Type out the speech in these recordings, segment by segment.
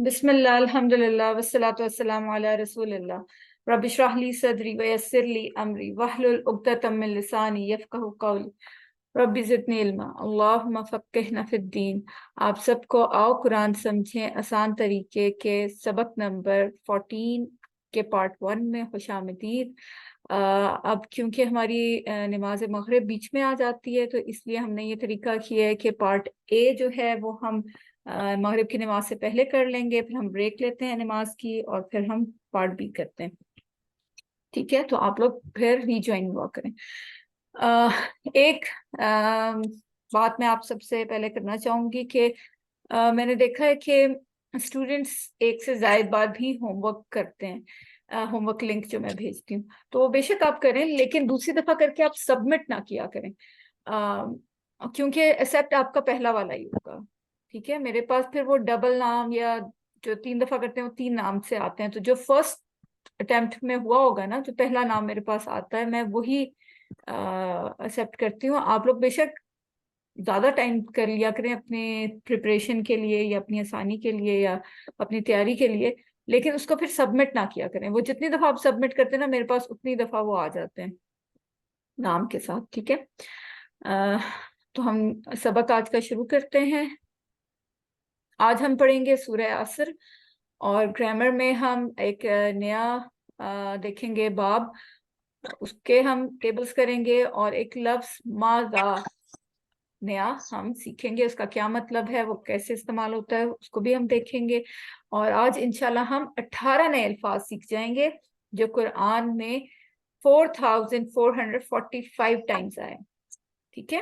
بسم اللہ الحمد للہ والصلاۃ والسلام علی رسول اللہ رب اشرح لی صدری ویسر لی امری واحلل عقدۃ من لسانی یفقہوا قولی رب زدنی علما اللہم فقہنا فی الدین۔ آپ سب کو آؤ قرآن سمجھیں آسان طریقے کے سبق نمبر 14 کے پارٹ 1 میں خوش آمدید۔ اب کیونکہ ہماری نماز مغرب بیچ میں آ جاتی ہے تو اس لیے ہم نے یہ طریقہ کیا ہے کہ پارٹ اے جو ہے وہ ہم مغرب کی نماز سے پہلے کر لیں گے، پھر ہم بریک لیتے ہیں نماز کی اور پھر ہم پارٹ بی کرتے ہیں۔ ٹھیک ہے، تو آپ لوگ پھر ری جوائن ہوا کریں۔ ایک بات میں آپ سب سے پہلے کرنا چاہوں گی کہ میں نے دیکھا ہے کہ اسٹوڈینٹس ایک سے زائد بار بھی ہوم ورک کرتے ہیں، ہوم ورک لنک جو میں بھیجتی ہوں تو بے شک آپ کریں، لیکن دوسری دفعہ کر کے آپ سبمٹ نہ کیا کریں، کیونکہ ایکسیپٹ آپ کا پہلا والا ہی ہوگا۔ ٹھیک ہے، میرے پاس پھر وہ ڈبل نام یا جو 3 دفعہ کرتے ہیں وہ 3 نام سے آتے ہیں، تو جو فرسٹ اٹیمپٹ میں ہوا ہوگا نا، جو پہلا نام میرے پاس آتا ہے میں وہی ایکسیپٹ کرتی ہوں۔ آپ لوگ بے شک زیادہ ٹائم کر لیا کریں اپنے پریپریشن کے لیے یا اپنی آسانی کے لیے یا اپنی تیاری کے لیے، لیکن اس کو پھر سبمٹ نہ کیا کریں۔ وہ جتنی دفعہ آپ سبمٹ کرتے ہیں نا میرے پاس اتنی دفعہ وہ آ جاتے ہیں نام کے ساتھ۔ ٹھیک ہے، تو ہم سبق آج کا شروع کرتے ہیں۔ آج ہم پڑھیں گے سورہ عصر، اور گرامر میں ہم ایک نیا دیکھیں گے باب، اس کے ہم ٹیبلز کریں گے، اور ایک لفظ ماذا نیا ہم سیکھیں گے، اس کا کیا مطلب ہے، وہ کیسے استعمال ہوتا ہے، اس کو بھی ہم دیکھیں گے۔ اور آج انشاءاللہ ہم 18 نئے الفاظ سیکھ جائیں گے جو قرآن میں 4445 ٹائمز آئے۔ ٹھیک ہے،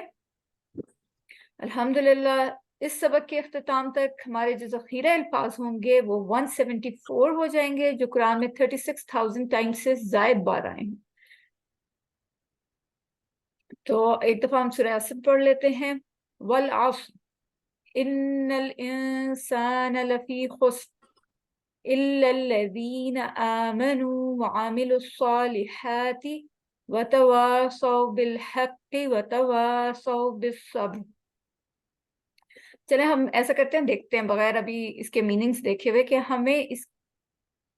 الحمدللہ اس سبق کے اختتام تک ہمارے جو ذخیرہ الفاظ ہوں گے وہ 174 ہو جائیں گے، جو قرآن میں 36,000 ٹائم سے زائد بار آئے ہیں۔ تو ایک دفعہ ہم سورہ عصر پڑھ لیتے ہیں۔ والعصر ان الانسان لفی خسر الا الذین آمنوا وعملوا الصالحات وتواصوا بالحق وتواصوا بالصبر۔ چلے ہم ایسا کرتے ہیں، دیکھتے ہیں بغیر ابھی اس کے میننگز دیکھے ہوئے کہ ہمیں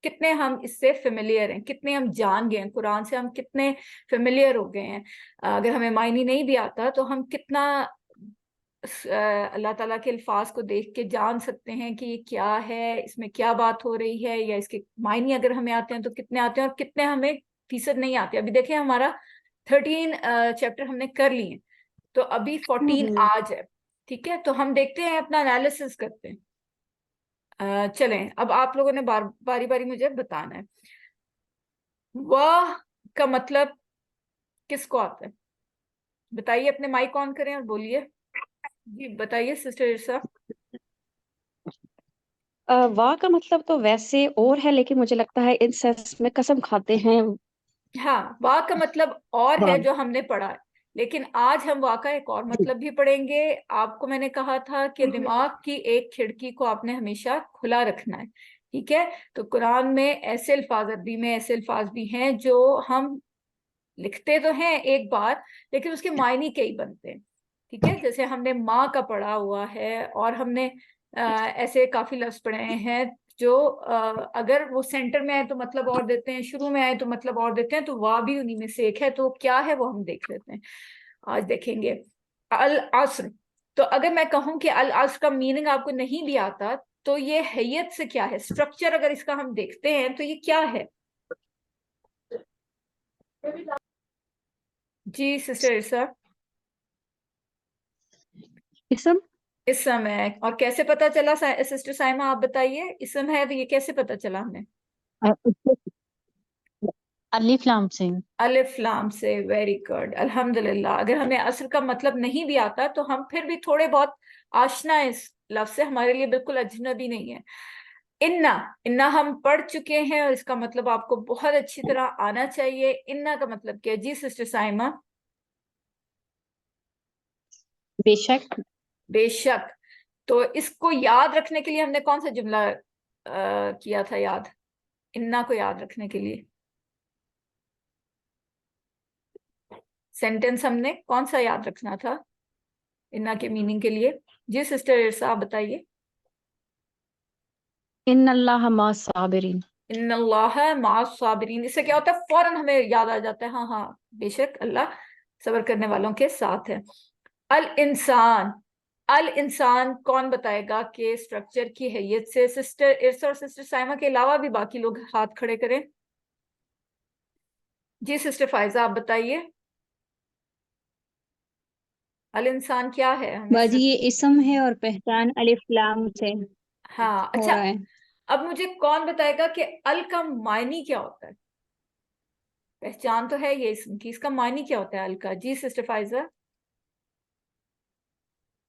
کتنے ہم اس سے فیملیئر ہیں، کتنے ہم جان گئے ہیں، قرآن سے ہم کتنے فیملیئر ہو گئے ہیں۔ اگر ہمیں معنی نہیں بھی آتا تو ہم کتنا اللہ تعالیٰ کے الفاظ کو دیکھ کے جان سکتے ہیں کہ یہ کیا ہے، اس میں کیا بات ہو رہی ہے، یا اس کے معنی اگر ہمیں آتے ہیں تو کتنے آتے ہیں اور کتنے ہمیں فیصد نہیں آتے۔ ابھی دیکھیں ہمارا 13 چیپٹر ہم نے کر لیے ہیں، تو ابھی 14 آج ہے۔ ٹھیک ہے، تو ہم دیکھتے ہیں، اپنا انالیسس کرتے ہیں۔ چلیں اب آپ لوگوں نے باری باری مجھے بتانا ہے واہ کا مطلب کس کو آتا ہے، بتائیے، اپنے مائک آن کریں اور بولیے۔ جی بتائیے سسٹر ارسا۔ واہ کا مطلب تو ویسے اور ہے، لیکن مجھے لگتا ہے ان سینس میں قسم کھاتے ہیں۔ ہاں، واہ کا مطلب اور ہے واہ جو ہم نے پڑھا ہے، لیکن آج ہم واہ کا ایک اور مطلب بھی پڑھیں گے۔ آپ کو میں نے کہا تھا کہ دماغ کی ایک کھڑکی کو آپ نے ہمیشہ کھلا رکھنا ہے۔ ٹھیک ہے، تو قرآن میں ایسے الفاظ، عربی میں ایسے الفاظ بھی ہیں جو ہم لکھتے تو ہیں ایک بار، لیکن اس کے معنی کئی بنتے ہیں۔ ٹھیک ہے، جیسے ہم نے ماں کا پڑھا ہوا ہے، اور ہم نے ایسے کافی لفظ پڑھے ہیں جو اگر وہ سینٹر میں آئے تو مطلب اور دیتے ہیں، شروع میں آئے تو مطلب اور دیتے ہیں، تو واہ بھی انہی میں سے ایک ہے۔ تو کیا ہے وہ ہم دیکھ لیتے ہیں، آج دیکھیں گے۔ العصر، تو اگر میں کہوں کہ العصر کا میننگ آپ کو نہیں بھی آتا تو یہ حیت سے کیا ہے، اسٹرکچر اگر اس کا ہم دیکھتے ہیں تو یہ کیا ہے؟ جی سسٹر عرصہ۔ اسم اسم ہے، اور کیسے پتا چلا سسٹر سائمہ آپ بتائیے، اسم ہے تو یہ کیسے پتا چلا ہمیں؟ الف لام سے۔ الف لام سے، ویری گڈ، الحمدللہ۔ اگر ہمیں عصر کا مطلب نہیں بھی آتا تو ہم پھر بھی تھوڑے بہت آشنا اس لفظ سے، ہمارے لیے بالکل اجنبی نہیں ہے۔ انا ہم پڑھ چکے ہیں، اور اس کا مطلب آپ کو بہت اچھی طرح آنا چاہیے۔ انا کا مطلب کیا ہے؟ جی سسٹر سائمہ۔ بے شک۔ بے شک، تو اس کو یاد رکھنے کے لیے ہم نے کون سا جملہ کیا تھا یاد، انا کو یاد رکھنے کے لیے سینٹنس ہم نے کون سا یاد رکھنا تھا انا کے میننگ کے لیے؟ جی سسٹر ارسا آپ بتائیے۔ ان اللہ مع الصابرین. ان اللہ مع الصابرین، اس سے کیا ہوتا ہے فوراً ہمیں یاد آ جاتا ہے ہاں ہاں بے شک اللہ صبر کرنے والوں کے ساتھ ہے. الانسان، الانسان کون بتائے گا کہ اسٹرکچر کی حیثیت سے؟ سسٹر ارسا اور سسٹر سائمہ کے علاوہ بھی باقی لوگ ہاتھ کھڑے کریں. جی سسٹر فائزہ آپ بتائیے الانسان کیا ہے ہمیں باجی یہ اسم ہے اور پہچان الف لام سے ہاں ہو اچھا. رہا ہے. اب مجھے کون بتائے گا کہ ال کا معنی کیا ہوتا ہے؟ پہچان تو ہے یہ اسم کی، اس کا معنی کیا ہوتا ہے ال کا؟ جی سسٹر فائزہ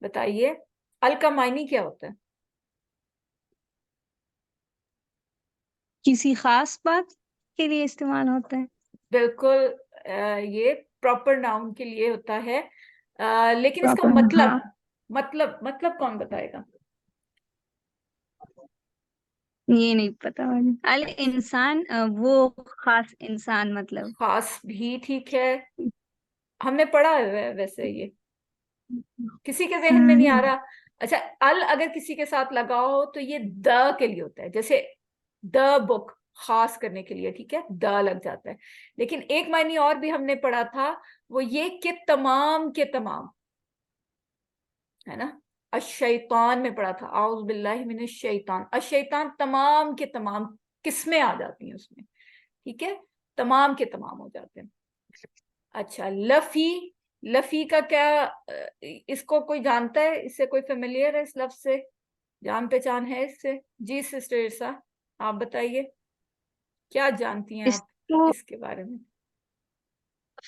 بتائیے ال کا معنی کیا ہوتا ہے؟ کسی خاص بات کے لیے استعمال ہوتا ہے. بالکل یہ پراپر ناؤن کے لیے ہوتا ہے. لیکن اس کا Proper, مطلب ہاں مطلب کون بتائے گا؟ یہ نہیں پتا مجھے. ال انسان وہ خاص انسان مطلب. خاص بھی ٹھیک ہے، ہم نے پڑھا ہے ویسے یہ کسی کے ذہن میں نہیں آ رہا. اچھا ال اگر کسی کے ساتھ لگاؤ تو یہ دا کے لیے ہوتا ہے، جیسے دا بک خاص کرنے کے لیے، ٹھیک ہے دا لگ جاتا ہے. لیکن ایک معنی اور بھی ہم نے پڑھا تھا، وہ یہ کہ تمام کے تمام ہے نا. الشیطان میں پڑھا تھا اعوذ باللہ من الشیطان، الشیطان تمام کے تمام قسمیں آ جاتی ہیں اس میں، ٹھیک ہے تمام کے تمام ہو جاتے ہیں. اچھا لفی، لفی کا کیا اس کو کوئی جانتا ہے؟ اس سے کوئی فیملیئر ہے اس لفظ سے؟ جان پہچان ہے اس سے؟ جی سسٹر عرصہ آپ بتائیے کیا جانتی ہیں اس آپ کو اس کے بارے میں؟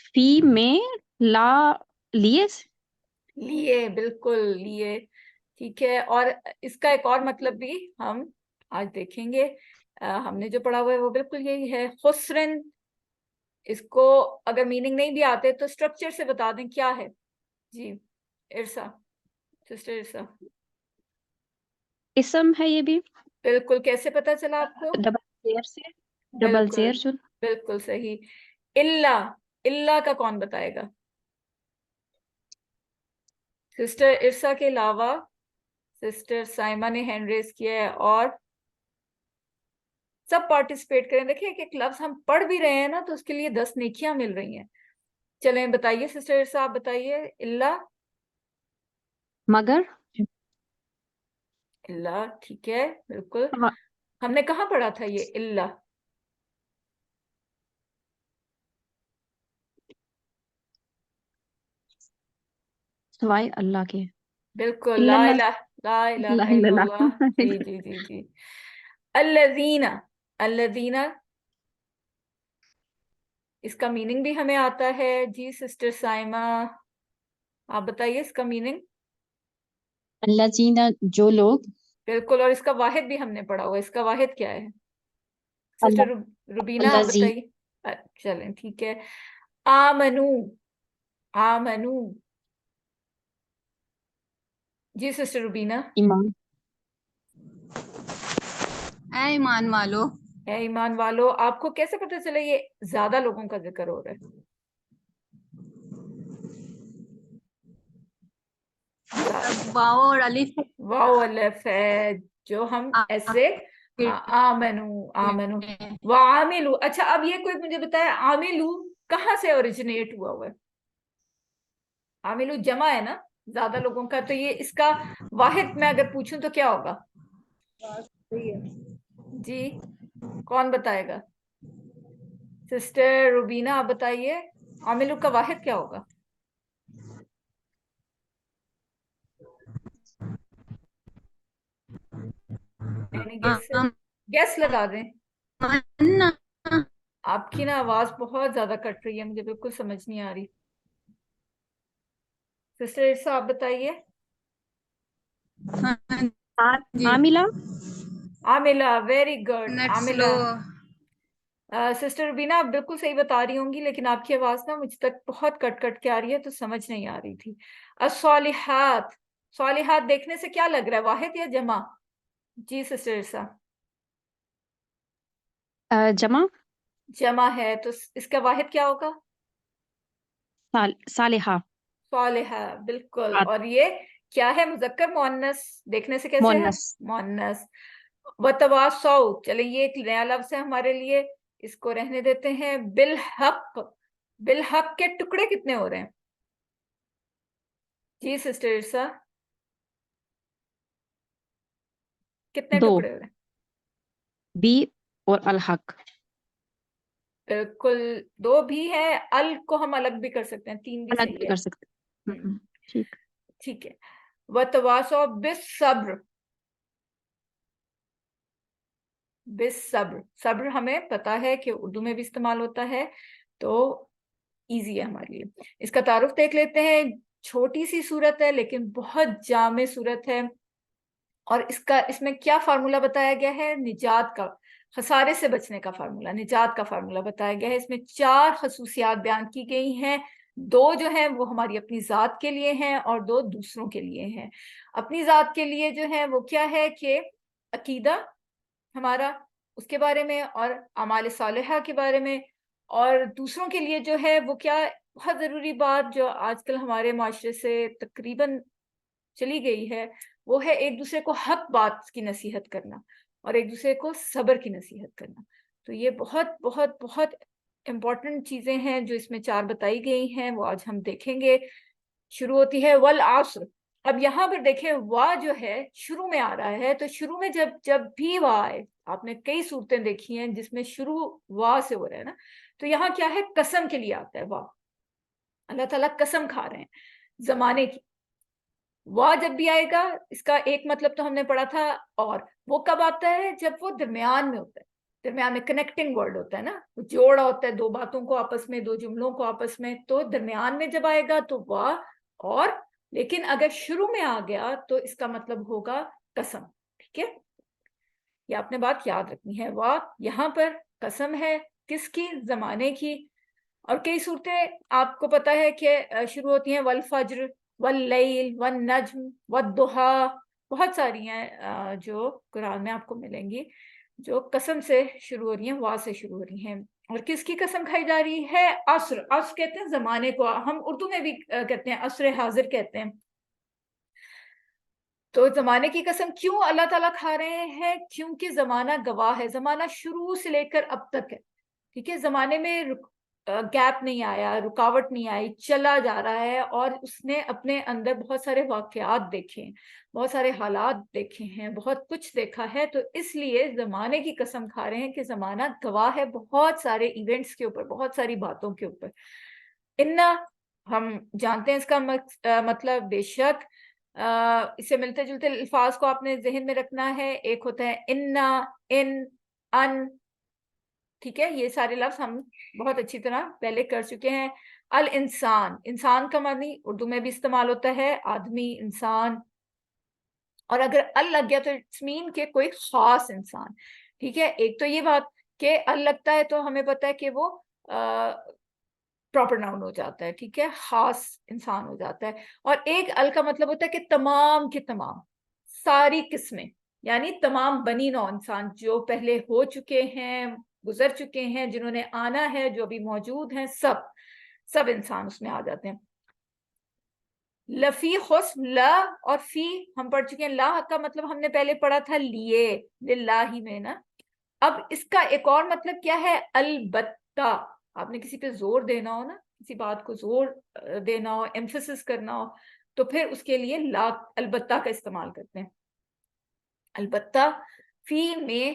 فی میں لا لیے لیے، بالکل لیے ٹھیک ہے. اور اس کا ایک اور مطلب بھی ہم آج دیکھیں گے. ہم نے جو پڑھا ہوا ہے وہ بالکل یہی ہے خسرن. اس کو اگر میننگ نہیں بھی آتے تو اسٹرکچر سے بتا دیں کیا ہے. جی ارسا، سسٹر ارسا اسم ہے یہ بھی بالکل. کیسے پتا چلا آپ کو؟ ڈبل زیر سے. ڈبل بالکل زیر جو بالکل صحیح. اللہ، اللہ کا کون بتائے گا؟ سسٹر ارسا کے علاوہ سسٹر سائمہ نے ہینڈ ریز کیا ہے، اور سب پارٹیسپیٹ کریں. دیکھیں ایک لفظ ہم پڑھ بھی رہے ہیں نا تو اس کے لیے 10 نیکیاں مل رہی ہیں. چلیں بتائیے سسٹر ارسا آپ بتائیے اللہ. مگر اللہ ٹھیک ہے بالکل. ہم نے کہاں پڑھا تھا یہ اللہ؟ سوائے اللہ کے. بالکل الا لا اللہ الہ، لا الہ لا الا الہ اللہ. الا جی جی جی جی. الذین، الذین اس کا میننگ بھی ہمیں آتا ہے. جی سسٹر سائمہ آپ بتائیے اس کا میننگ. اللہ جینا جو لوگ. بالکل. اور اس کا واحد بھی ہم نے پڑھا ہوا ہے، اس کا واحد کیا ہے؟ سسٹر اللہ روبینہ آپ اللہ زی بتائیے. چلیں ٹھیک ہے. آمنو، آمنو جی سسٹر روبینہ. ایمان. اے ایمان والو. اے ایمان والو، آپ کو کیسے پتہ چلے یہ زیادہ لوگوں کا ذکر ہو رہا ہے؟ واو اور الف واو الف ہے جو ہم ایسے آمنو، آمنو وعاملو. اچھا اب یہ کوئی مجھے بتایا عاملو کہاں سے اوریجنیٹ ہوا ہے؟ عاملو جمع ہے نا زیادہ لوگوں کا، تو یہ اس کا واحد میں اگر پوچھوں تو کیا ہوگا؟ جی کون بتائے گا؟ سسٹر روبینہ آپ بتائیے عاملو کا واحد کیا ہوگا؟ یعنی گیس لگا دیں. آپ کی نا آواز بہت زیادہ کٹ رہی ہے، مجھے بالکل سمجھ نہیں آ رہی. سسٹر عرصہ آپ بتائیے. عاملہ. عاملہ، ویری گڈ نیٹ عاملہ. سلو. سسٹر روبینہ آپ بالکل صحیح بتا رہی ہوں گی، لیکن آپ کی آواز نا مجھ تک بہت کٹ کٹ کے آ رہی ہے تو سمجھ نہیں آ رہی تھی. الصالحات، صالحات دیکھنے سے کیا لگ رہا ہے واحد یا جمع؟ جی سسٹر عرصہ. جمع. جمع ہے تو اس کا واحد کیا ہوگا؟ صالحہ. صالحہ بالکل. اور یہ کیا ہے مذکر مؤنث؟ دیکھنے سے کیسے ہے؟ مؤنث. مؤنث. وتواصوا، چلیں یہ ایک نیا لفظ ہے ہمارے لیے، اس کو رہنے دیتے ہیں. بالحق، بالحق کے ٹکڑے کتنے ہو رہے ہیں جی سسٹر عرصہ؟ کتنے 2، ٹکڑے ہو رہے ہیں؟ بی اور الحق. بالکل 2 بھی ہے، ال کو ہم الگ بھی کر سکتے ہیں، 3 بھی الگ صحیح بھی ہے. کر سکتے ہیں. ٹھیک. ٹھیک ہے. وتواصوا بالصبر، بالصبر، صبر ہمیں پتا ہے کہ اردو میں بھی استعمال ہوتا ہے تو ایزی ہے ہمارے لیے. اس کا تعارف دیکھ لیتے ہیں. چھوٹی سی صورت ہے لیکن بہت جامع صورت ہے، اور اس میں کیا فارمولا بتایا گیا ہے؟ نجات کا، خسارے سے بچنے کا فارمولا، نجات کا فارمولا بتایا گیا ہے. اس میں 4 خصوصیات بیان کی گئی ہیں. 2 جو ہیں وہ ہماری اپنی ذات کے لیے ہیں اور 2 دوسروں کے لیے ہیں. اپنی ذات کے لیے جو ہے وہ کیا ہے کہ عقیدہ ہمارا، اس کے بارے میں، اور اعمال صالحہ کے بارے میں. اور دوسروں کے لیے جو ہے وہ کیا، بہت ضروری بات جو آج کل ہمارے معاشرے سے تقریباً چلی گئی ہے، وہ ہے ایک دوسرے کو حق بات کی نصیحت کرنا اور ایک دوسرے کو صبر کی نصیحت کرنا. تو یہ بہت بہت بہت امپورٹنٹ چیزیں ہیں جو اس میں 4 بتائی گئی ہیں، وہ آج ہم دیکھیں گے. شروع ہوتی ہے والعصر. اب یہاں پر دیکھیں وا جو ہے شروع میں آ رہا ہے، تو شروع میں جب بھی وا آئے، آپ نے کئی صورتیں دیکھی ہیں جس میں شروع وا سے ہو رہا ہے نا، تو یہاں کیا ہے؟ قسم کے لیے آتا ہے وا. اللہ تعالیٰ قسم کھا رہے ہیں زمانے کی. وا جب بھی آئے گا، اس کا ایک مطلب تو ہم نے پڑھا تھا، اور وہ کب آتا ہے؟ جب وہ درمیان میں ہوتا ہے، درمیان میں کنیکٹنگ ورڈ ہوتا ہے نا، جوڑا ہوتا ہے 2 باتوں کو آپس میں، 2 جملوں کو آپس میں، تو درمیان میں جب آئے گا تو وا. اور لیکن اگر شروع میں آ گیا تو اس کا مطلب ہوگا قسم. ٹھیک ہے، یہ آپ نے بات یاد رکھنی ہے. وا یہاں پر قسم ہے، کس کی؟ زمانے کی. اور کئی صورتیں آپ کو پتا ہے کہ شروع ہوتی ہیں والفجر واللیل والنجم والضحیٰ. بہت ساری ہیں جو قرآن میں آپ کو ملیں گی جو قسم سے شروع ہو رہی ہیں، وا سے شروع ہو رہی ہیں. اور کس کی قسم کھائی جا رہی ہے؟ عصر. عصر کہتے ہیں زمانے کو، ہم اردو میں بھی کہتے ہیں، عصر حاضر کہتے ہیں. تو زمانے کی قسم کیوں اللہ تعالیٰ کھا رہے ہیں؟ کیونکہ زمانہ گواہ ہے، زمانہ شروع سے لے کر اب تک ہے. ٹھیک ہے، زمانے میں گیپ نہیں آیا، رکاوٹ نہیں آئی، چلا جا رہا ہے، اور اس نے اپنے اندر بہت سارے واقعات دیکھے ہیں، بہت سارے حالات دیکھے ہیں، بہت کچھ دیکھا ہے. تو اس لیے زمانے کی قسم کھا رہے ہیں کہ زمانہ گواہ ہے بہت سارے ایونٹس کے اوپر، بہت ساری باتوں کے اوپر. انا، ہم جانتے ہیں اس کا مطلب، بے شک. اس سے ملتے جلتے الفاظ کو آپ نے ذہن میں رکھنا ہے. ایک ہوتا ہے انا، ان. ٹھیک ہے، یہ سارے لفظ ہم بہت اچھی طرح پہلے کر چکے ہیں. الانسان، انسان کا معنی اردو میں بھی استعمال ہوتا ہے آدمی، انسان. اور اگر ال لگ گیا تو اٹس مین کہ کوئی خاص انسان. ٹھیک ہے، ایک تو یہ بات کہ ال لگتا ہے تو ہمیں پتا ہے کہ وہ پراپر ناؤن ہو جاتا ہے. ٹھیک ہے، خاص انسان ہو جاتا ہے. اور ایک ال کا مطلب ہوتا ہے کہ تمام کے تمام، ساری قسمیں، یعنی تمام بنی نوع انسان جو پہلے ہو چکے ہیں، گزر چکے ہیں، جنہوں نے آنا ہے، جو بھی موجود ہیں، سب انسان اس میں آ جاتے ہیں. لفی خسر، لا اور فی ہم پڑھ چکے ہیں. لا کا مطلب ہم نے پہلے پڑھا تھا لیے، للہ میں نا. اب اس کا ایک اور مطلب کیا ہے؟ البتہ. آپ نے کسی پہ زور دینا ہو نا، کسی بات کو زور دینا ہو، ایمفسس کرنا ہو، تو پھر اس کے لیے لا، البتہ کا استعمال کرتے ہیں. البتہ فی میں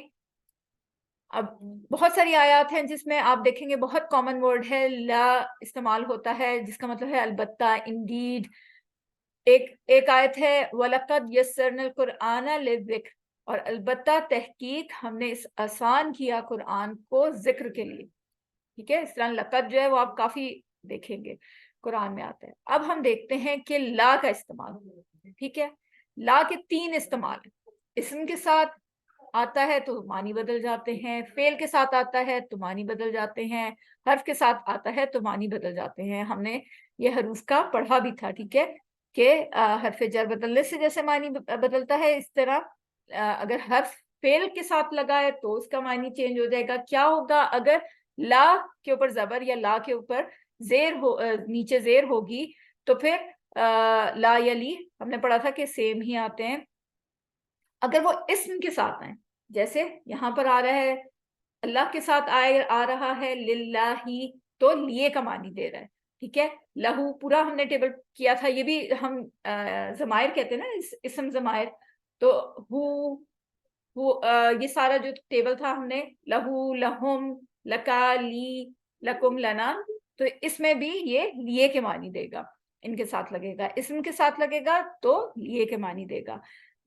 اب بہت ساری آیات ہیں جس میں آپ دیکھیں گے بہت کامن ورڈ ہے، لا استعمال ہوتا ہے جس کا مطلب ہے البتہ، انڈیڈ. ایک آیت ہے وَلَقَدْ يَسَّرْنَا الْقُرْآنَ لِلذِّكْرِ، اور البتہ تحقیق ہم نے اس آسان کیا قرآن کو ذکر کے لیے. ٹھیک ہے، اس طرح لقد جو ہے وہ آپ کافی دیکھیں گے قرآن میں آتا ہے. اب ہم دیکھتے ہیں کہ لا کا استعمال. ٹھیک ہے، لا کے 3 استعمال ہیں. اسم کے ساتھ آتا ہے تو معنی بدل جاتے ہیں، فعل کے ساتھ آتا ہے تو معنی بدل جاتے ہیں، حرف کے ساتھ آتا ہے تو معنی بدل جاتے ہیں. ہم نے یہ حروف کا پڑھا بھی تھا. ٹھیک ہے، کہ حرف جر بدلنے سے جیسے معنی بدلتا ہے، اس طرح اگر حرف فعل کے ساتھ لگا ہے تو اس کا معنی چینج ہو جائے گا. کیا ہوگا اگر لا کے اوپر زبر یا لا کے اوپر زیر ہو، نیچے زیر ہوگی، تو پھر لا یا لی ہم نے پڑھا تھا کہ سیم ہی آتے ہیں. اگر وہ اسم کے ساتھ ہیں جیسے یہاں پر آ رہا ہے اللہ کے ساتھ آ رہا ہے للہ، تو لیے کا معنی دے رہا ہے. ٹھیک ہے، لہو پورا ہم نے ٹیبل کیا تھا، یہ بھی ہم ضمائر کہتے ہیں نا، اسم ضمائر. تو یہ سارا جو ٹیبل تھا ہم نے لہو، لہم، لکا، لی، لکم، لنا، تو اس میں بھی یہ لیے کے معنی دے گا. ان کے ساتھ لگے گا، اسم کے ساتھ لگے گا تو لیے کے معنی دے گا.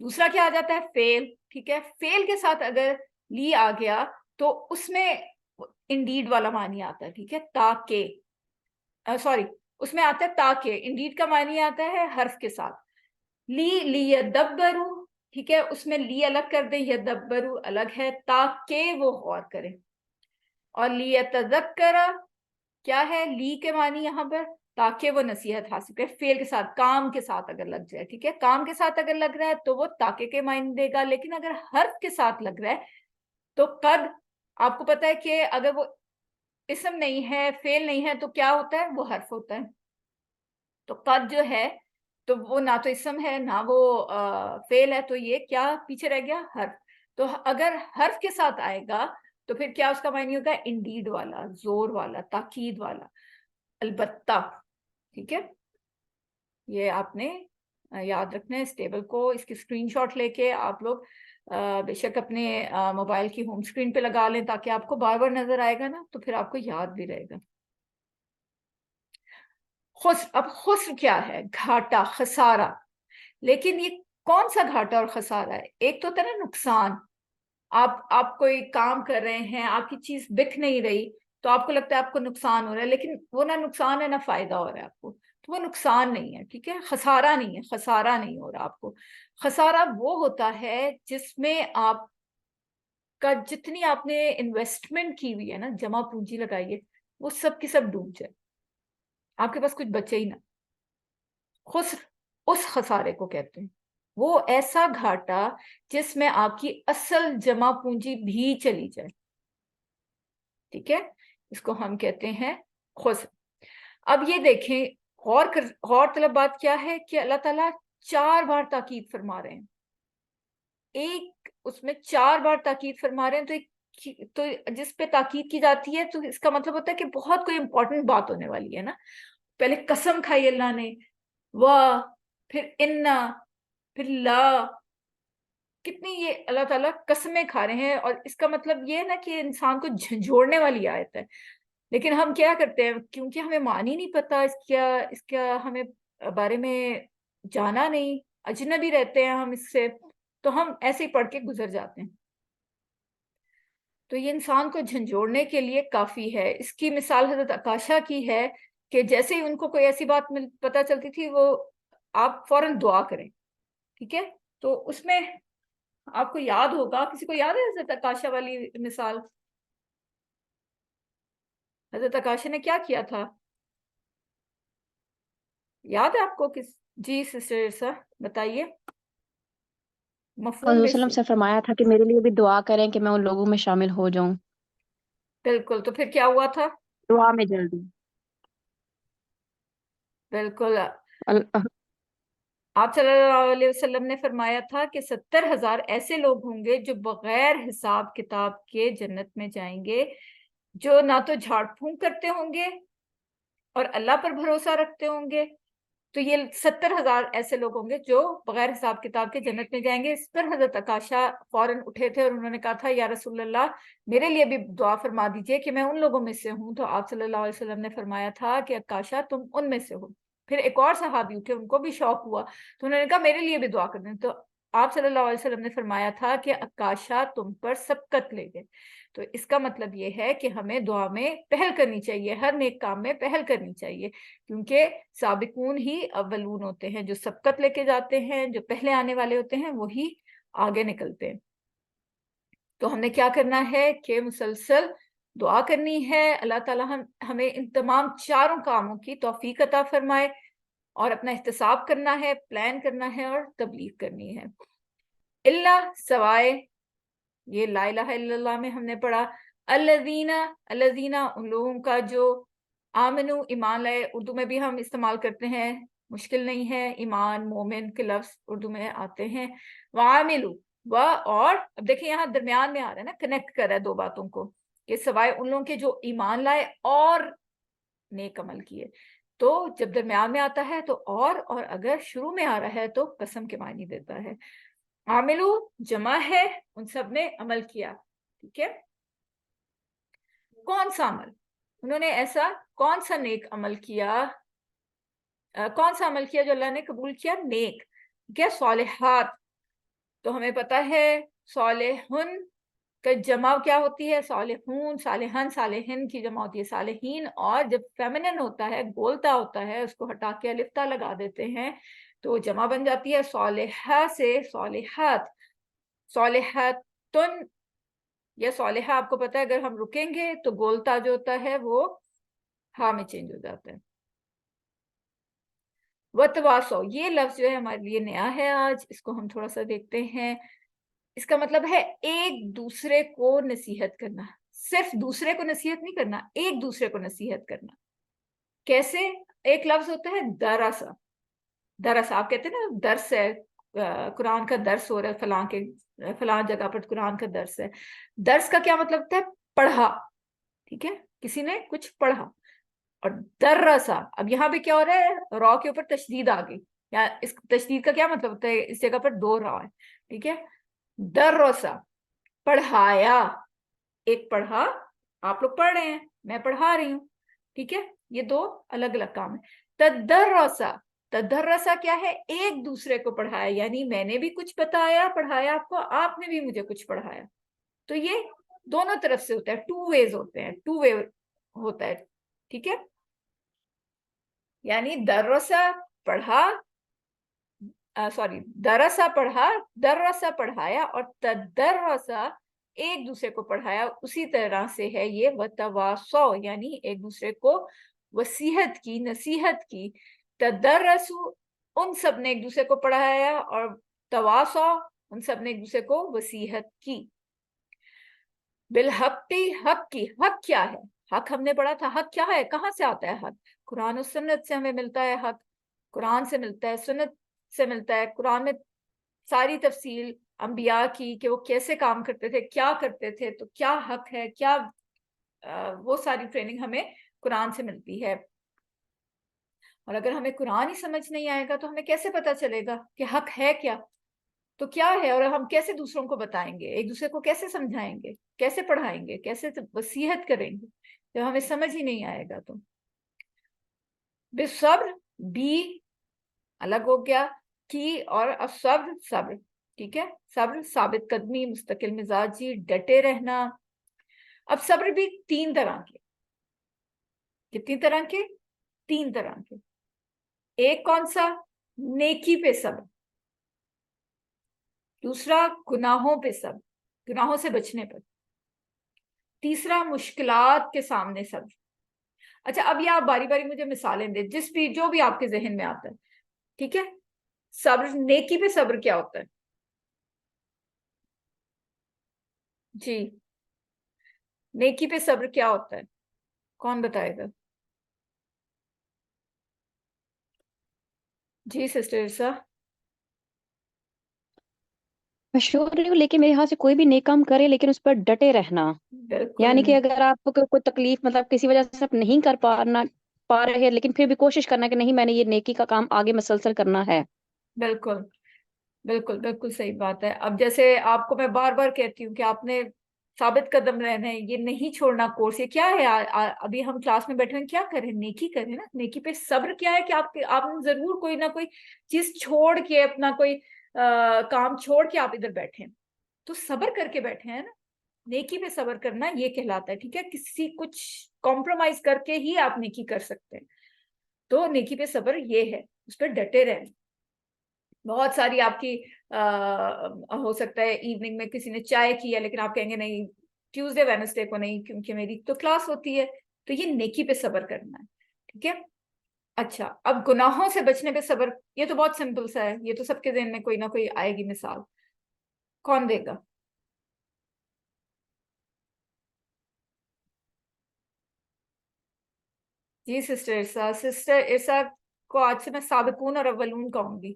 دوسرا کیا آ جاتا ہے؟ فیل. ٹھیک ہے، فیل کے ساتھ اگر لی آ گیا تو اس میں انڈیڈ والا معنی آتا ہے. ٹھیک ہے، تاکہ، سوری، اس میں آتا ہے تاکہ. انڈیڈ کا معنی آتا ہے حرف کے ساتھ. لیدبروا، ٹھیک ہے، اس میں لی الگ کر دیں، یدبروا الگ ہے، تاکہ وہ غور کریں. اور لیتذکر کیا ہے؟ لی کے معنی یہاں پر تاکہ وہ نصیحت حاصل کرے. فعل کے ساتھ، کام کے ساتھ اگر لگ جائے، ٹھیک ہے، کام کے ساتھ اگر لگ رہا ہے تو وہ تاکہ کے معنی دے گا. لیکن اگر حرف کے ساتھ لگ رہا ہے تو قد، آپ کو پتا ہے کہ اگر وہ اسم نہیں ہے، فعل نہیں ہے، تو کیا ہوتا ہے؟ وہ حرف ہوتا ہے. تو قد جو ہے تو وہ نہ تو اسم ہے نہ وہ فعل ہے، تو یہ کیا پیچھے رہ گیا؟ حرف. تو اگر حرف کے ساتھ آئے گا تو پھر کیا اس کا معنی ہوگا؟ انڈیڈ والا، زور والا، تاکید والا، البتہ. ٹھیک ہے، یہ آپ نے یاد رکھنا ہے اس ٹیبل کو. اس کی اسکرین شاٹ لے کے آپ لوگ بے شک اپنے موبائل کی ہوم اسکرین پہ لگا لیں، تاکہ آپ کو بار بار نظر آئے گا نا تو پھر آپ کو یاد بھی رہے گا. خسر، اب خسر کیا ہے؟ گھاٹا، خسارہ. لیکن یہ کون سا گھاٹا اور خسارہ ہے؟ ایک تو ہوتا ہے نا نقصان. آپ کوئی کام کر رہے ہیں، آپ کی چیز بک نہیں رہی تو آپ کو لگتا ہے آپ کو نقصان ہو رہا ہے، لیکن وہ نہ نقصان ہے نہ فائدہ ہو رہا ہے آپ کو، تو وہ نقصان نہیں ہے. ٹھیک ہے، خسارہ نہیں ہے، خسارہ نہیں ہو رہا آپ کو. خسارہ وہ ہوتا ہے جس میں آپ کا جتنی آپ نے انویسٹمنٹ کی ہوئی ہے نا، جمع پونجی لگائی ہے، وہ سب کی سب ڈوب جائے، آپ کے پاس کچھ بچے ہی نہ. خسر اس خسارے کو کہتے ہیں. وہ ایسا گھاٹا جس میں آپ کی اصل جمع پونجی بھی چلی جائے. ٹھیک ہے، اس کو ہم کہتے ہیں خسر. اب یہ دیکھیں، غور طلب بات کیا ہے کہ اللہ تعالیٰ 4 بار تاکید فرما رہے ہیں. ایک اس میں 4 بار تاکید فرما رہے ہیں، تو جس پہ تاکید کی جاتی ہے تو اس کا مطلب ہوتا ہے کہ بہت کوئی امپورٹنٹ بات ہونے والی ہے نا. پہلے قسم کھائی اللہ نے، پھر انا، پھر لا. کتنی یہ اللہ تعالیٰ قسمیں کھا رہے ہیں، اور اس کا مطلب یہ ہے نا کہ انسان کو جھنجھوڑنے والی آیت ہے. لیکن ہم کیا کرتے ہیں، کیونکہ ہمیں معنی نہیں پتا اس کا ہمیں بارے میں جانا نہیں، اجنبی رہتے ہیں ہم اس سے، تو ہم ایسے ہی پڑھ کے گزر جاتے ہیں. تو یہ انسان کو جھنجھوڑنے کے لیے کافی ہے. اس کی مثال حضرت عکاشہ کی ہے کہ جیسے ہی ان کو کوئی ایسی بات پتہ چلتی تھی، وہ آپ فوراً دعا کریں. ٹھیک ہے، تو اس میں آپ کو یاد ہوگا، کسی کو یاد ہے حضرت عکاشہ والی مثال؟ حضرت عکاشہ نے کیا کیا تھا؟ یاد ہے آپ کو؟ جی سسٹر سر بتائیے. مفہوم حضور میں وسلم سے سے فرمایا تھا کہ میرے لیے بھی دعا کریں کہ میں ان لوگوں میں شامل ہو جاؤں. بالکل. تو پھر کیا ہوا تھا؟ دعا میں جلدی. بالکل، ال- آپ صلی اللہ علیہ وسلم نے فرمایا تھا کہ 70,000 ایسے لوگ ہوں گے جو بغیر حساب کتاب کے جنت میں جائیں گے، جو نہ تو جھاڑ پھونک کرتے ہوں گے اور اللہ پر بھروسہ رکھتے ہوں گے. تو یہ 70,000 ایسے لوگ ہوں گے جو بغیر حساب کتاب کے جنت میں جائیں گے. اس پر حضرت عکاشہ فوراً اٹھے تھے اور انہوں نے کہا تھا، یا رسول اللہ میرے لیے بھی دعا فرما دیجئے کہ میں ان لوگوں میں سے ہوں. تو آپ صلی اللہ علیہ وسلم نے فرمایا تھا کہ عکاشہ تم ان میں سے ہو. پھر ایک اور صحابی اٹھے، ان کو بھی شوق ہوا تو انہوں نے کہا میرے لیے بھی دعا کر دیں. تو آپ صلی اللہ علیہ وسلم نے فرمایا تھا کہ عکاشہ تم پر سبقت لے گئے. تو اس کا مطلب یہ ہے کہ ہمیں دعا میں پہل کرنی چاہیے، ہر نیک کام میں پہل کرنی چاہیے، کیونکہ سابقون ہی اولون ہوتے ہیں. جو سبقت لے کے جاتے ہیں، جو پہلے آنے والے ہوتے ہیں، وہی آگے نکلتے ہیں. تو ہم نے کیا کرنا ہے کہ مسلسل دعا کرنی ہے. اللہ تعالیٰ ہمیں ان تمام 4 کاموں کی توفیق عطا فرمائے، اور اپنا احتساب کرنا ہے، پلان کرنا ہے اور تبلیغ کرنی ہے. اللہ سوائے، یہ لا الہ الا اللہ میں ہم نے پڑھا الذین ان لوگوں کا جو آمنو ایمان لائے. اردو میں بھی ہم استعمال کرتے ہیں، مشکل نہیں ہے، ایمان مومن کے لفظ اردو میں آتے ہیں. وعاملو و اور اب دیکھیں یہاں درمیان میں آ رہا ہے نا, کنیکٹ کر رہا ہے دو باتوں کو, کہ سوائے ان لوگوں کے جو ایمان لائے اور نیک عمل کیے. تو جب درمیان میں آتا ہے تو اور اگر شروع میں آ رہا ہے تو قسم کے معنی دیتا ہے. عاملو جمع ہے, ان سب نے عمل کیا. ٹھیک ہے, کون سا عمل, انہوں نے ایسا کون سا نیک عمل کیا, کون سا عمل کیا جو اللہ نے قبول کیا, نیک. ٹھیک ہے, صالحات, تو ہمیں پتا ہے صالحن کا جمع کیا ہوتی ہے, صالحون, صالحن, صالحن کی جمع ہوتی ہے صالحین, اور جب فیمنن ہوتا ہے, بولتا ہوتا ہے, اس کو ہٹا کے الف تا لگا دیتے ہیں تو جمع بن جاتی ہے صالحہ سے صالحات. صالحاتن یا صالحہ, آپ کو پتا ہے اگر ہم رکیں گے تو بولتا جو ہوتا ہے وہ ہاں میں چینج ہو جاتا ہے. وتواسو, یہ لفظ جو ہے ہمارے لیے نیا ہے آج, اس کو ہم تھوڑا سا دیکھتے ہیں. اس کا مطلب ہے ایک دوسرے کو نصیحت کرنا, صرف دوسرے کو نصیحت نہیں کرنا, ایک دوسرے کو نصیحت کرنا. کیسے؟ ایک لفظ ہوتا ہے دراسا. دراسا آپ کہتے ہیں نا درس ہے, قرآن کا درس ہو رہا ہے فلاں جگہ پر قرآن کا درس ہے. درس کا کیا مطلب ہوتا ہے, پڑھا. ٹھیک ہے, کسی نے کچھ پڑھا. اور درسا, اب یہاں پہ کیا ہو رہا ہے, را کے اوپر تشدید آ گئی, یا اس تشدید کا کیا مطلب ہوتا ہے, اس جگہ پر دو را ہے. ٹھیک ہے, درسا پڑھایا, ایک پڑھا, آپ لوگ پڑھ رہے ہیں, میں پڑھا رہی ہوں. ٹھیک ہے, یہ دو الگ الگ کام ہے. تدرسا, تدرسا کیا ہے, ایک دوسرے کو پڑھایا, یعنی میں نے بھی کچھ بتایا پڑھایا آپ کو, آپ نے بھی مجھے کچھ پڑھایا. تو یہ دونوں طرف سے ہوتا ہے, ٹو ویز ہوتے ہیں, ٹو وے ہوتا ہے. ٹھیک ہے, یعنی درسا پڑھا, سوری درسا پڑھا, درسا پڑھایا, اور تدرسا ایک دوسرے کو پڑھایا. اسی طرح سے ہے یہ وتواصو, یعنی ایک دوسرے کو وصیحت کی, نصیحت کی. تدرسو, ان سب نے ایک دوسرے کو پڑھایا, اور تواصو, ان سب نے ایک دوسرے کو وصیحت کی. بالحق, حق کی, حق کیا ہے, حق ہم نے پڑھا تھا, حق کیا ہے, کہاں سے آتا ہے حق, قرآن و سنت سے ہمیں ملتا ہے حق, قرآن سے ملتا ہے, سنت سے ملتا ہے. قرآن میں ساری تفصیل انبیاء کی کہ وہ کیسے کام کرتے تھے, کیا کرتے تھے, تو کیا حق ہے, کیا وہ ساری ٹریننگ ہمیں قرآن سے ملتی ہے. اور اگر ہمیں قرآن ہی سمجھ نہیں آئے گا تو ہمیں کیسے پتا چلے گا کہ حق ہے کیا, تو کیا ہے, اور ہم کیسے دوسروں کو بتائیں گے, ایک دوسرے کو کیسے سمجھائیں گے, کیسے پڑھائیں گے, کیسے وصیحت کریں گے, جب ہمیں سمجھ ہی نہیں آئے گا. تو بالصبر, بھی الگ ہو گیا, کی اور الصبر صبر. ٹھیک ہے, صبر ثابت قدمی, مستقل مزاجی, ڈٹے رہنا. اب صبر بھی تین طرح کے, کتنی طرح کے, تین طرح کے. ایک کون سا, نیکی پہ صبر. دوسرا گناہوں پہ صبر, گناہوں سے بچنے پر. تیسرا مشکلات کے سامنے صبر. اچھا, اب یہ آپ باری باری مجھے مثالیں دیں, جو بھی آپ کے ذہن میں آتا ہے. ٹھیک ہے, صبر, نیکی پہ صبر کیا ہوتا ہے جی, نیکی پہ صبر کیا ہوتا ہے, کون بتائے گا؟ جی سسٹر عرصہ. مشہور نہیں ہوں لیکن میرے خیال سے کوئی بھی نیک کام کرے لیکن اس پر ڈٹے رہنا. بالکل, یعنی کہ اگر آپ کو کوئی تکلیف مطلب کسی وجہ سے آپ نہیں کر پا رہے ہیں لیکن پھر بھی کوشش کرنا کہ نہیں, میں نے یہ نیکی کا کام آگے مسلسل کرنا ہے. بالکل بالکل بالکل صحیح بات ہے. اب جیسے آپ کو میں بار بار کہتی ہوں کہ آپ نے ثابت قدم رہنا ہے, یہ نہیں چھوڑنا کورس. یہ کیا ہے, ابھی ہم کلاس میں بیٹھے ہیں, کیا کریں, نیکی کریں نا. نیکی پہ صبر کیا ہے کہ آپ ضرور کوئی نہ کوئی چیز چھوڑ کے, اپنا کوئی کام چھوڑ کے آپ ادھر بیٹھے, تو صبر کر کے بیٹھے ہیں نا. نیکی پہ صبر کرنا یہ کہلاتا ہے. ٹھیک ہے, کسی کچھ کمپرومائز کر کے ہی آپ نیکی کر سکتے ہیں. تو نیکی پہ صبر یہ ہے, اس پہ ڈٹے رہنا. بہت ساری آپ کی ہو سکتا ہے ایوننگ میں کسی نے چائے کی ہے, لیکن آپ کہیں گے نہیں ٹیوزڈے وینسڈے کو نہیں کیونکہ میری تو کلاس ہوتی ہے. تو یہ نیکی پہ صبر کرنا ہے. ٹھیک ہے, اچھا اب گناہوں سے بچنے پہ صبر, یہ تو بہت سمپل سا ہے, یہ تو سب کے ذہن میں کوئی نہ کوئی آئے گی مثال. کون دے گا؟ جی سسٹر عرصہ. سسٹر عرصہ کو آج سے میں سابقون اور اولون کہوں گی.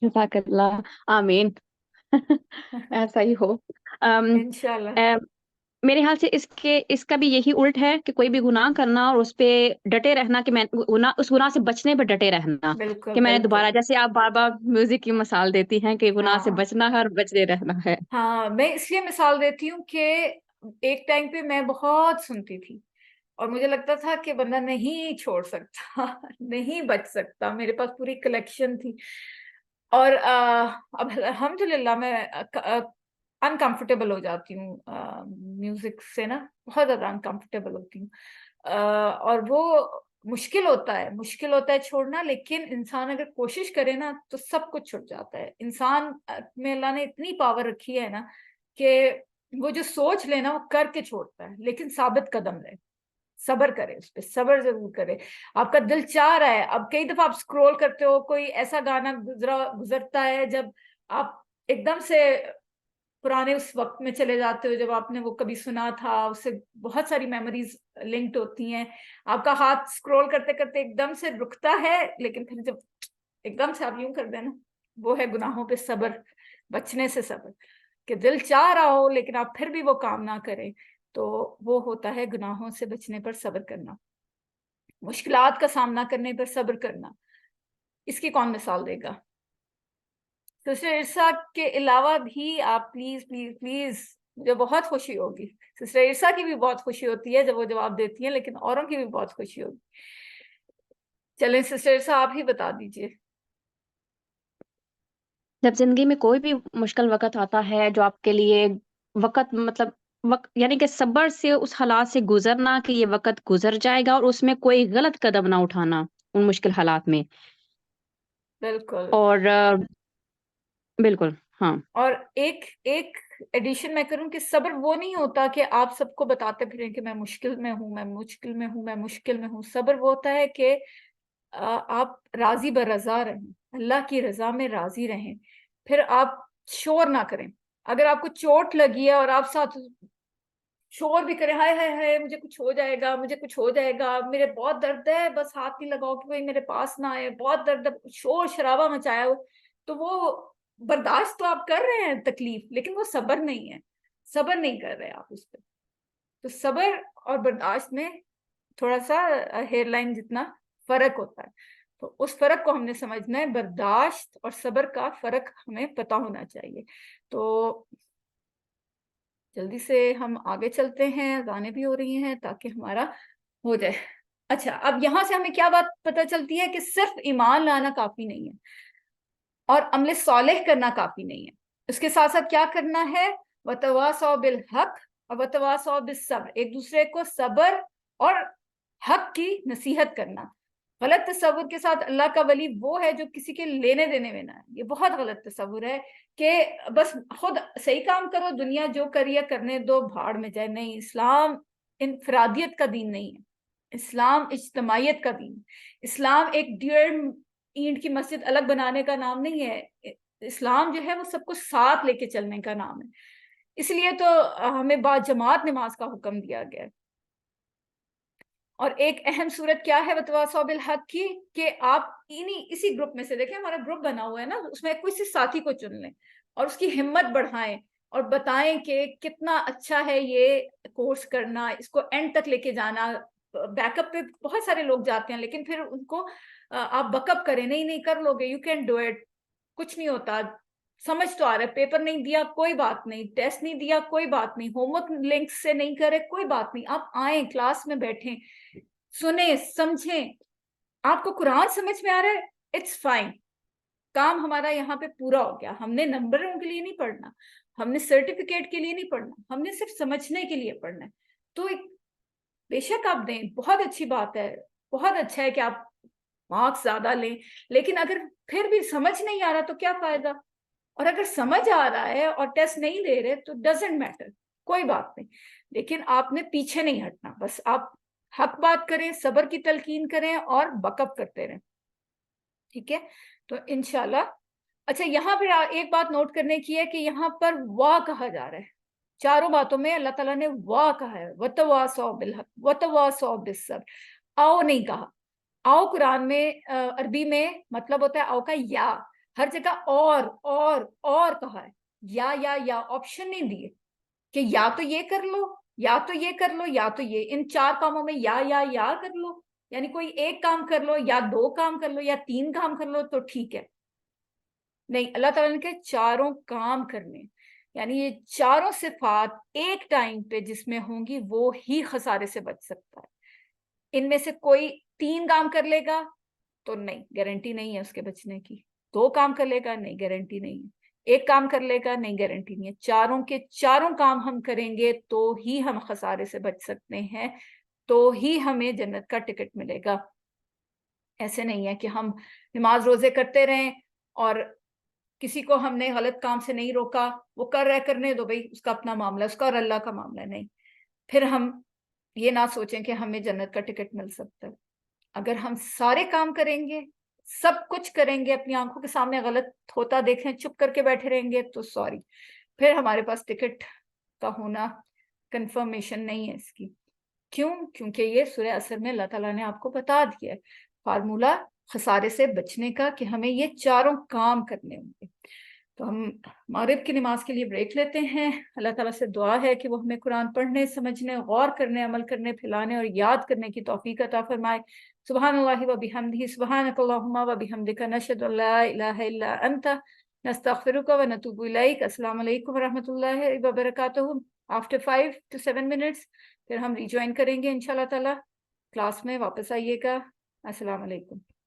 جزاک اللہ، آمین۔ ایسا ہی ہو۔ انشاءاللہ۔ میرے خیال سے اس کا بھی یہی الٹ ہے کہ کوئی بھی گناہ کرنا اور اس پہ ڈٹے رہنا، کہ میں اس گناہ سے بچنے پہ ڈٹے رہنا، بالکل کہ میں نے بالکل۔ دوبارہ، جیسے آپ بار بار میوزک کی مثال دیتی ہیں کہ گناہ سے ہاں بچنا ہے اور بچتے رہنا ہے۔ ہاں، میں اس لیے مثال دیتی ہوں کہ ایک ٹائم پہ میں بہت سنتی تھی اور مجھے لگتا تھا کہ بندہ نہیں چھوڑ سکتا، نہیں بچ سکتا، میرے پاس پوری کلیکشن تھی، اور اب الحمدللہ میں انکمفرٹیبل ہو جاتی ہوں میوزک سے نا، بہت زیادہ انکمفرٹیبل ہوتی ہوں، اور وہ مشکل ہوتا ہے چھوڑنا، لیکن انسان اگر کوشش کرے نا تو سب کچھ چھٹ جاتا ہے۔ انسان میں اللہ نے اتنی پاور رکھی ہے نا کہ وہ جو سوچ لے نا وہ کر کے چھوڑتا ہے، لیکن ثابت قدم رہے، صبر کرے، اس پہ صبر ضرور کرے۔ آپ کا دل چاہ رہا ہے، اب کئی دفعہ آپ سکرول کرتے ہو، کوئی ایسا گانا گزرتا ہے جب آپ ایک دم سے پرانے اس وقت میں چلے جاتے ہو جب آپ نے وہ کبھی سنا تھا، اس سے بہت ساری میموریز لنکڈ ہوتی ہیں، آپ کا ہاتھ سکرول کرتے کرتے ایک دم سے رکتا ہے، لیکن پھر جب ایک دم سے آپ یوں کر دینا، وہ ہے گناہوں پہ صبر، بچنے سے صبر، کہ دل چاہ رہا ہو لیکن آپ پھر بھی وہ کام نہ کریں، تو وہ ہوتا ہے گناہوں سے بچنے پر صبر کرنا، مشکلات کا سامنا کرنے پر صبر کرنا۔ اس کی کون مثال دے گا؟ سسٹر عرصا کے علاوہ بھی آپ پلیز پلیز پلیز، مجھے بہت خوشی ہوگی، سسٹر عرصا کی بھی بہت خوشی ہوتی ہے جب وہ جواب دیتی ہیں، لیکن اوروں کی بھی بہت خوشی ہوگی۔ چلیں سسٹر عرصا آپ ہی بتا دیجئے۔ جب زندگی میں کوئی بھی مشکل وقت آتا ہے جو آپ کے لیے وقت، مطلب وقت یعنی کہ صبر سے اس حالات سے گزرنا کہ یہ وقت گزر جائے گا، اور اس میں کوئی غلط قدم نہ اٹھانا ان مشکل حالات میں۔ بالکل۔ اور بالکل ہاں۔ اور ایک ایڈیشن میں کروں کہ صبر وہ نہیں ہوتا کہ آپ سب کو بتاتے پھریں کہ میں مشکل میں ہوں، میں مشکل میں ہوں، میں مشکل میں ہوں۔ صبر وہ ہوتا ہے کہ آپ راضی برضا رہیں، اللہ کی رضا میں راضی رہیں، پھر آپ شور نہ کریں۔ اگر آپ کو چوٹ لگی ہے اور آپ ساتھ شور بھی کریں، ہائے ہائے ہائے مجھے کچھ ہو جائے گا، مجھے کچھ ہو جائے گا، میرے بہت درد ہے، بس ہاتھ نہیں لگاؤ کہ کوئی میرے پاس نہ آئے، بہت درد ہے، شور شرابہ مچایا ہو، تو وہ برداشت تو آپ کر رہے ہیں تکلیف، لیکن وہ صبر نہیں ہے، صبر نہیں کر رہے آپ اس پہ۔ تو صبر اور برداشت میں تھوڑا سا ہیئر لائن جتنا فرق ہوتا ہے، تو اس فرق کو ہم نے سمجھنا ہے، برداشت اور صبر کا فرق ہمیں پتہ ہونا چاہیے۔ تو جلدی سے ہم آگے چلتے ہیں، اذانیں بھی ہو رہی ہیں تاکہ ہمارا ہو جائے۔ اچھا، اب یہاں سے ہمیں کیا بات پتہ چلتی ہے کہ صرف ایمان لانا کافی نہیں ہے اور عمل صالح کرنا کافی نہیں ہے، اس کے ساتھ ساتھ کیا کرنا ہے؟ وَتَوَاصَوْا بِالْحَقِّ اور وَتَوَاصَوْا بِالصَّبْرِ، ایک دوسرے کو صبر اور حق کی نصیحت کرنا۔ غلط تصور کے ساتھ اللہ کا ولی وہ ہے جو کسی کے لینے دینے میں نہ ہے، یہ بہت غلط تصور ہے کہ بس خود صحیح کام کرو، دنیا جو کریے کرنے دو، بھاڑ میں جائے۔ نہیں، اسلام انفرادیت کا دین نہیں ہے، اسلام اجتماعیت کا دین ہے۔ اسلام ایک ڈیڑھ اینٹ کی مسجد الگ بنانے کا نام نہیں ہے، اسلام جو ہے وہ سب کو ساتھ لے کے چلنے کا نام ہے، اس لیے تو ہمیں با جماعت نماز کا حکم دیا گیا ہے۔ اور ایک اہم صورت کیا ہے وتواصوا بالحق کی، کہ آپ اسی گروپ میں سے دیکھیں، ہمارا گروپ بنا ہوا ہے نا، اس میں کوئی ساتھی کو چن لیں اور اس کی ہمت بڑھائیں اور بتائیں کہ کتنا اچھا ہے یہ کورس کرنا، اس کو اینڈ تک لے کے جانا۔ بیک اپ پہ بہت سارے لوگ جاتے ہیں لیکن پھر ان کو آپ بیک اپ کریں، نہیں کر لو گے، یو کین ڈو اٹ، کچھ نہیں ہوتا، سمجھ تو آ رہا ہے، پیپر نہیں دیا کوئی بات نہیں، ٹیسٹ نہیں دیا کوئی بات نہیں، ہوم ورک لنک سے نہیں کرے کوئی بات نہیں، آپ آئیں کلاس میں بیٹھیں، سنیں سمجھیں، آپ کو قرآن سمجھ میں آ رہا ہے، اٹس فائن، کام ہمارا یہاں پہ پورا ہو گیا۔ ہم نے نمبروں کے لیے نہیں پڑھنا، ہم نے سرٹیفکیٹ کے لیے نہیں پڑھنا، ہم نے صرف سمجھنے کے لیے پڑھنا ہے۔ تو بے شک آپ دیں، بہت اچھی بات ہے، بہت اچھا ہے کہ آپ مارکس زیادہ لیں، لیکن اگر پھر بھی سمجھ نہیں آ رہا تو کیا فائدہ؟ اور اگر سمجھ آ رہا ہے اور ٹیسٹ نہیں دے رہے تو ڈزنٹ میٹر، کوئی بات نہیں، لیکن آپ نے پیچھے نہیں ہٹنا، بس آپ حق بات کریں، صبر کی تلقین کریں اور بیک اپ کرتے رہیں، ٹھیک ہے؟ تو انشاءاللہ۔ اچھا، یہاں پہ ایک بات نوٹ کرنے کی ہے کہ یہاں پر وا کہا جا رہا ہے، چاروں باتوں میں اللہ تعالیٰ نے وا کہا ہے، وَتَوَاصَوْا بِالْحَقِّ وَتَوَاصَوْا بِالصَّبْرِ۔ آؤ نہیں کہا، آؤ قرآن میں عربی میں مطلب ہوتا ہے آؤ کا یا، ہر جگہ اور کہا ہے، یا آپشن نہیں دیے کہ یا تو یہ کر لو، یا تو یہ کر لو، یا تو یہ، ان 4 کاموں میں یا کر لو، یعنی کوئی ایک کام کر لو یا 2 کام کر لو یا 3 کام کر لو تو ٹھیک ہے. نہیں، اللہ تعالیٰ نے کہ چاروں کام کرنے، یعنی یہ چاروں صفات ایک ٹائم پہ جس میں ہوں گی وہ ہی خسارے سے بچ سکتا ہے. ان میں سے کوئی 3 کام کر لے گا تو نہیں، گارنٹی نہیں ہے اس کے بچنے کی. 2 کام کر لے گا، نہیں، گارنٹی نہیں ہے. 1 کام کر لے گا، نہیں، گارنٹی نہیں ہے. چاروں کے چاروں کام ہم کریں گے تو ہی ہم خسارے سے بچ سکتے ہیں، تو ہی ہمیں جنت کا ٹکٹ ملے گا. ایسے نہیں ہے کہ ہم نماز روزے کرتے رہیں اور کسی کو ہم نے غلط کام سے نہیں روکا، وہ کر رہے کرنے دو بھائی، اس کا اپنا معاملہ، اس کا اور اللہ کا معاملہ. نہیں، پھر ہم یہ نہ سوچیں کہ ہمیں جنت کا ٹکٹ مل سکتا ہے. اگر ہم سارے کام کریں گے، سب کچھ کریں گے، اپنی آنکھوں کے سامنے غلط ہوتا دیکھیں چپ کر کے بیٹھے رہیں گے، تو سوری، پھر ہمارے پاس ٹکٹ کا ہونا کنفرمیشن نہیں ہے اس کی. کیوں؟ کیونکہ یہ سورہ عصر میں اللہ تعالیٰ نے آپ کو بتا دیا ہے فارمولہ خسارے سے بچنے کا، کہ ہمیں یہ چاروں کام کرنے ہوں گے. تو ہم مغرب کی نماز کے لیے بریک لیتے ہیں. اللہ تعالیٰ سے دعا ہے کہ وہ ہمیں قرآن پڑھنے، سمجھنے، غور کرنے، عمل کرنے، پھیلانے اور یاد کرنے کی توفیق عطا فرمائے. سبحان اللہ و بحمدہ، سبحانک اللہم و بحمدک، نشہد ان لا الہ الا انت، نستغفرک و نتوب الیک. السلام علیکم و رحمۃ اللہ وبرکاتہ. After 5 to 7 minutes پھر ہم ریجوائن کریں گے انشاءاللہ تعالیٰ. کلاس میں واپس آئیے گا. السلام علیکم.